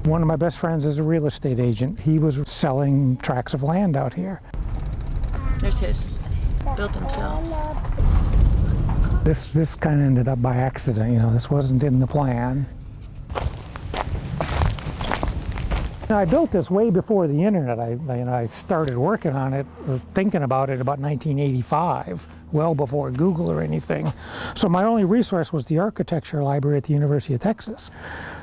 One of my best friends is a real estate agent. He was selling tracts of land out here. There's his. Built himself. This kind of ended up by accident, you know, this wasn't in the plan. I built this way before the internet. I started working on it, or thinking about it about 1985, well before Google or anything. So my only resource was the architecture library at the University of Texas.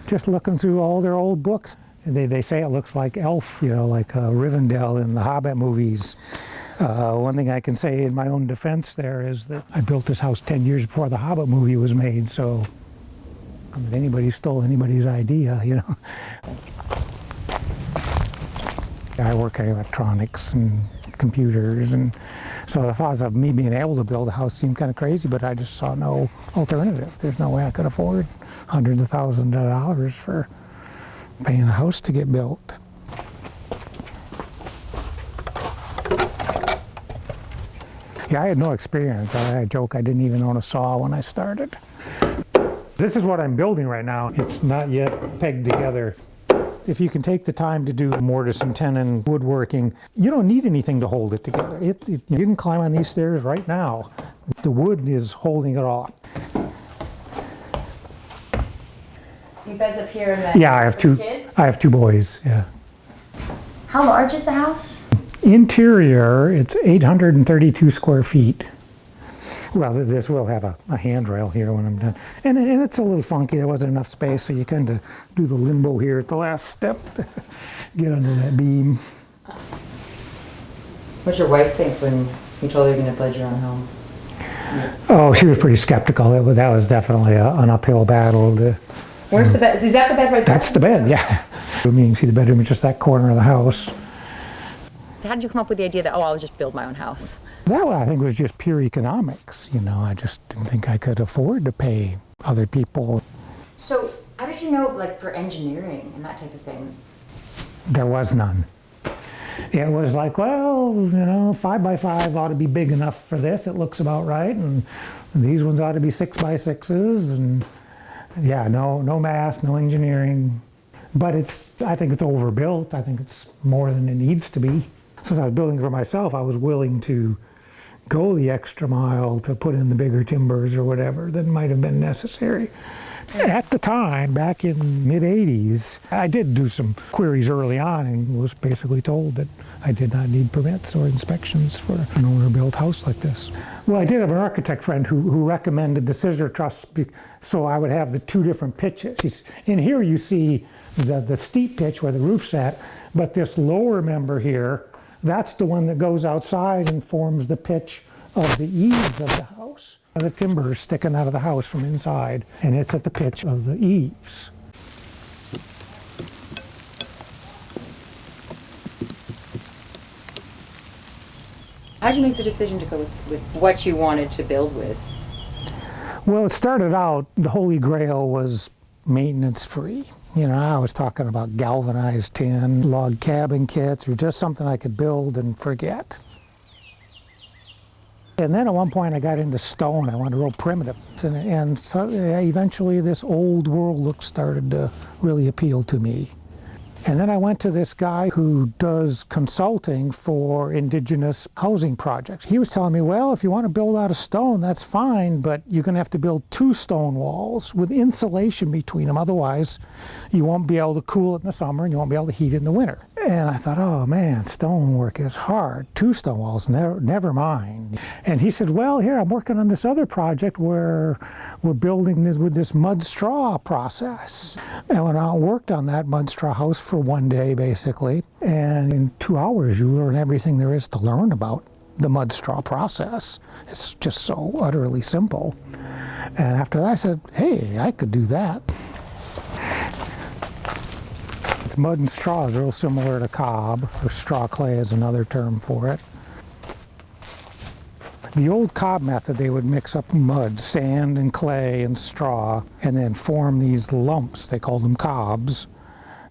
Just looking through all their old books. They say it looks like Elf, you know, like Rivendell in the Hobbit movies. One thing I can say in my own defense there is that I built this house 10 years before the Hobbit movie was made, so I mean, anybody stole anybody's idea, you know. I work in electronics and computers, and so the thoughts of me being able to build a house seemed kind of crazy, but I just saw no alternative. There's no way I could afford hundreds of thousands of dollars for paying a house to get built. Yeah, I had no experience. I joke I didn't even own a saw when I started. This is what I'm building right now. It's not yet pegged together. If you can take the time to do mortise and tenon woodworking, you don't need anything to hold it together. You can climb on these stairs right now. The wood is holding it all. Your bed's up here and then yeah, I have two kids? I have two boys, yeah. How large is the house? Interior, it's 832 square feet. Well, this will have a handrail here when I'm done. And it's a little funky. There wasn't enough space, so you kind of do the limbo here at the last step to get under that beam. What'd your wife think when you told her you're going to build your own home? Oh, she was pretty skeptical. That was definitely an uphill battle. Where's the bed? Is that the bed right there? That's the bed, yeah. I mean, you can see the bedroom is just that corner of the house. How did you come up with the idea that, oh, I'll just build my own house? That one, I think, was just pure economics. You know, I just didn't think I could afford to pay other people. So, how did you know, like, for engineering and that type of thing? There was none. It was like, well, you know, 5x5 ought to be big enough for this. It looks about right, and these ones ought to be 6x6s, and yeah, no math, no engineering. But I think it's overbuilt. I think it's more than it needs to be. Since I was building for myself, I was willing to go the extra mile to put in the bigger timbers or whatever that might have been necessary. At the time, back in mid-'80s, I did do some queries early on and was basically told that I did not need permits or inspections for an owner-built house like this. Well, I did have an architect friend who recommended the scissor-truss so I would have the two different pitches. In here you see the steep pitch where the roof's at, but this lower member here, that's the one that goes outside and forms the pitch of the eaves of the house. The timber is sticking out of the house from inside, and it's at the pitch of the eaves. How did you make the decision to go with what you wanted to build with? Well, it started out, the Holy Grail was maintenance-free. You know, I was talking about galvanized tin, log cabin kits, or just something I could build and forget. And then at one point I got into stone. I wanted real primitive. And so eventually this old world look started to really appeal to me. And then I went to this guy who does consulting for indigenous housing projects. He was telling me, well, if you want to build out of stone, that's fine, but you're going to have to build 2 stone walls with insulation between them. Otherwise, you won't be able to cool it in the summer and you won't be able to heat it in the winter. And I thought, oh man, stonework is hard. 2 stone walls, never mind. And he said, well, here, I'm working on this other project where we're building this with this mud straw process. And I went out and worked on that mud straw house for one day, basically. And in 2 hours, you learn everything there is to learn about the mud straw process. It's just so utterly simple. And after that, I said, hey, I could do that. It's mud and straw is real similar to cob, or straw clay is another term for it. The old cob method, they would mix up mud, sand and clay and straw, and then form these lumps, they called them cobs,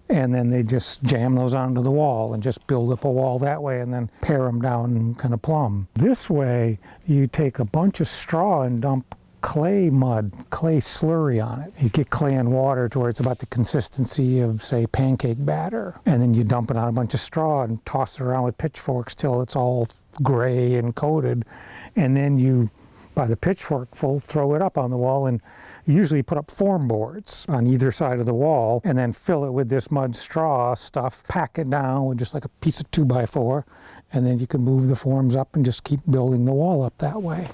and then they just jam those onto the wall and just build up a wall that way and then pare them down kind of plumb. This way, you take a bunch of straw and dump clay slurry on it. You get clay and water to where it's about the consistency of, say, pancake batter. And then you dump it on a bunch of straw and toss it around with pitchforks till it's all gray and coated. And then you, by the pitchforkful, throw it up on the wall, and usually put up form boards on either side of the wall, and then fill it with this mud straw stuff, pack it down with just like a piece of 2x4, and then you can move the forms up and just keep building the wall up that way.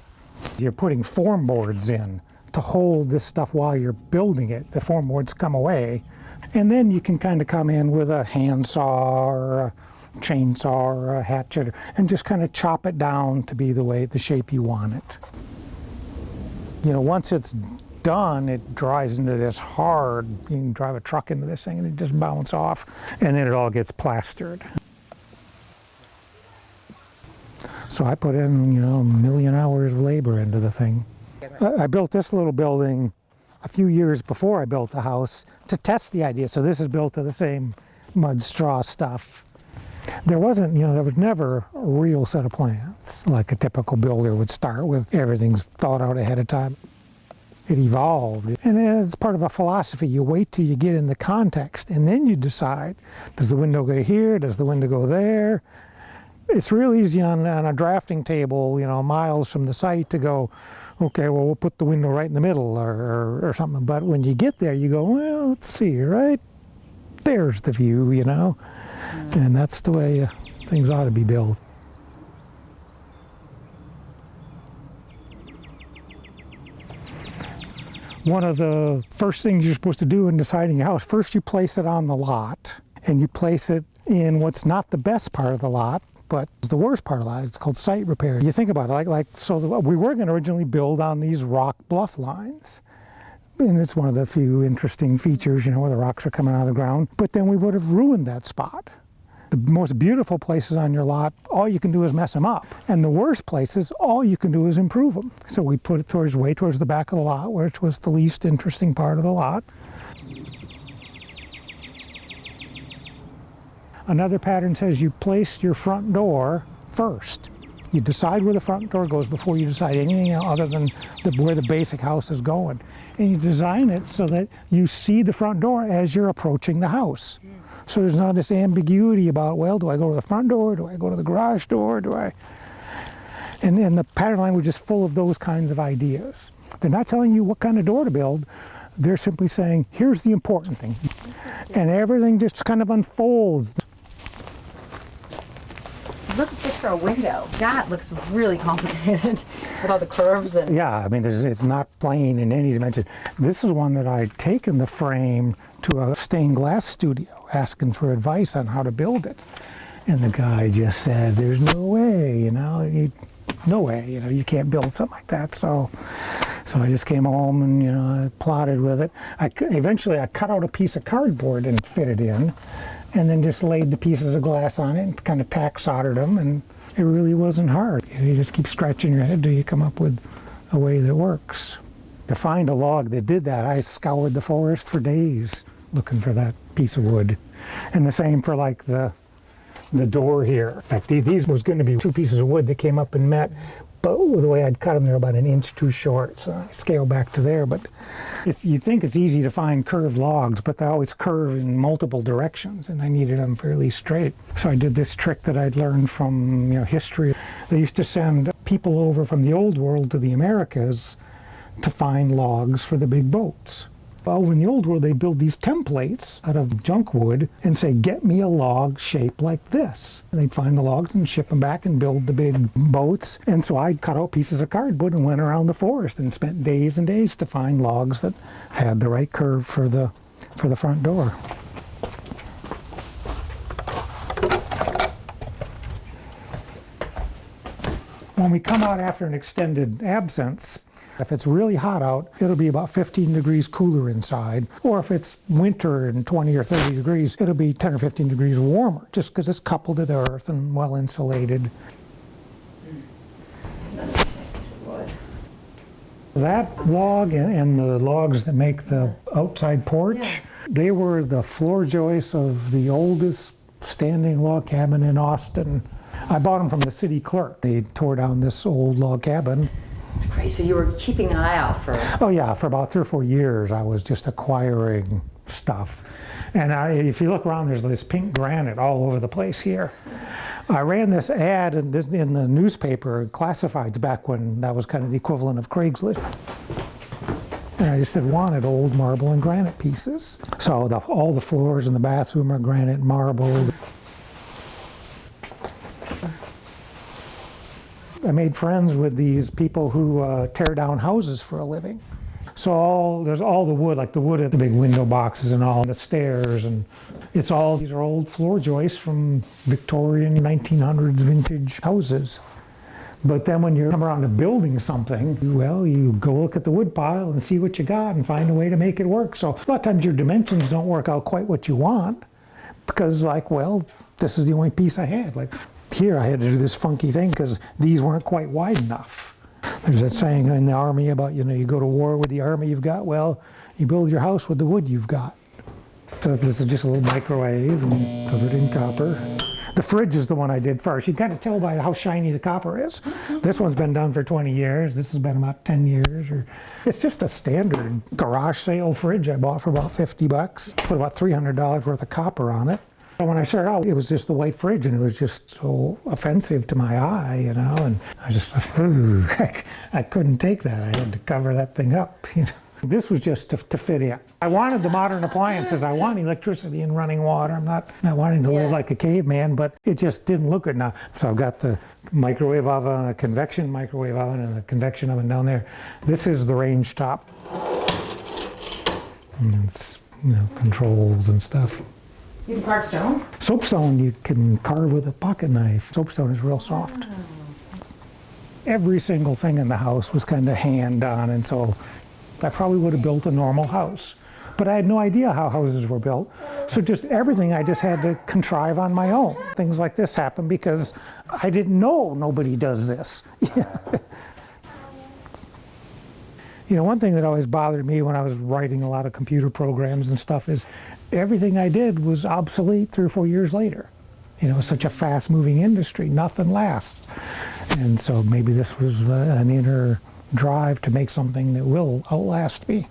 You're putting form boards in to hold this stuff while you're building it. The form boards come away, and then you can kind of come in with a handsaw or a chainsaw or a hatchet and just kind of chop it down to be the shape you want it. You know, once it's done, it dries into this hard, you can drive a truck into this thing and it just bounce off, and then it all gets plastered. So I put in, you know, 1,000,000 hours of labor into the thing. I built this little building a few years before I built the house to test the idea. So this is built to the same mud straw stuff. There wasn't, you know, there was never a real set of plans like a typical builder would start with. Everything's thought out ahead of time. It evolved, and it's part of a philosophy. You wait till you get in the context, and then you decide, does the window go here, does the window go there? It's real easy on a drafting table, you know, miles from the site to go, okay, well, we'll put the window right in the middle or something. But when you get there, you go, well, let's see, right there's the view, you know? And that's the way things ought to be built. One of the first things you're supposed to do in deciding your house, first you place it on the lot, and you place it in what's not the best part of the lot, but it's the worst part of the lot. It's called site repair. You think about it, so we were going to originally build on these rock bluff lines. And it's one of the few interesting features, you know, where the rocks are coming out of the ground. But then we would have ruined that spot. The most beautiful places on your lot, all you can do is mess them up. And the worst places, all you can do is improve them. So we put it way towards the back of the lot, which was the least interesting part of the lot. Another pattern says you place your front door first. You decide where the front door goes before you decide anything other than where the basic house is going. And you design it so that you see the front door as you're approaching the house. So there's not this ambiguity about, well, do I go to the front door? Do I go to the garage door? And the pattern language is full of those kinds of ideas. They're not telling you what kind of door to build. They're simply saying, here's the important thing. And everything just kind of unfolds. Look at this for a window. That looks really complicated with all the curves and... Yeah, I mean, it's not plain in any dimension. This is one that I'd taken the frame to a stained glass studio asking for advice on how to build it. And the guy just said, there's no way, you know, no way, you know, you can't build something like that. So I just came home and, you know, I plotted with it. Eventually I cut out a piece of cardboard and fit it in, and then just laid the pieces of glass on it and kind of tack soldered them, and it really wasn't hard. You just keep scratching your head till you come up with a way that works. To find a log that did that, I scoured the forest for days looking for that piece of wood. And the same for like the door here. In fact, these was going to be 2 pieces of wood that came up and met, but with the way I'd cut them, they're about 1 inch too short, so I scaled back to there. But you'd think it's easy to find curved logs, but they always curve in multiple directions, and I needed them fairly straight. So I did this trick that I'd learned from, you know, history. They used to send people over from the old world to the Americas to find logs for the big boats. Well, in the old world, they build these templates out of junk wood and say, get me a log shaped like this. And they'd find the logs and ship them back and build the big boats. And so I cut out pieces of cardboard and went around the forest and spent days and days to find logs that had the right curve for the front door. When we come out after an extended absence, if it's really hot out, it'll be about 15 degrees cooler inside. Or if it's winter and 20 or 30 degrees, it'll be 10 or 15 degrees warmer, just because it's coupled to the earth and well insulated. Another nice piece of wood. That log and the logs that make the outside porch, they were the floor joists of the oldest standing log cabin in Austin. I bought them from the city clerk. They tore down this old log cabin It's great. So you were keeping an eye out for. Oh yeah, for about 3 or 4 years I was just acquiring stuff. And if you look around, there's this pink granite all over the place here. I ran this ad in the newspaper, classifieds, back when that was kind of the equivalent of Craigslist. And I just said, wanted old marble and granite pieces. So all the floors in the bathroom are granite marble. I made friends with these people who tear down houses for a living. So there's all the wood, like the wood at the big window boxes and all the stairs, and these are old floor joists from Victorian 1900s vintage houses. But then when you come around to building something, well, you go look at the wood pile and see what you got and find a way to make it work. So a lot of times your dimensions don't work out quite what you want because, like, well, this is the only piece I had. Like here I had to do this funky thing because these weren't quite wide enough. There's that saying in the Army about, you go to war with the army you've got. Well, you build your house with the wood you've got. So this is just a little microwave and covered in copper. The fridge is the one I did first. You can kind of tell by how shiny the copper is. This one's been done for 20 years. This has been about 10 years. It's just a standard garage sale fridge I bought for about 50 bucks. Put about $300 worth of copper on it. When I started out, it was just the white fridge, and it was just so offensive to my eye, and I just, I couldn't take that. I had to cover that thing up, This was just to fit in. I wanted the modern appliances. I want electricity and running water. I'm not wanting to live like a caveman, but it just didn't look good enough. So I've got the microwave oven, a convection microwave oven, and a convection oven down there. This is the range top. And it's, controls and stuff. You can carve stone? Soapstone you can carve with a pocket knife. Soapstone is real soft. Every single thing in the house was kind of hand done, and so I probably would have built a normal house. But I had no idea how houses were built. So just everything I just had to contrive on my own. Things like this happen because I didn't know nobody does this. One thing that always bothered me when I was writing a lot of computer programs and stuff is everything I did was obsolete 3 or 4 years later. Such a fast-moving industry, nothing lasts. And so maybe this was an inner drive to make something that will outlast me.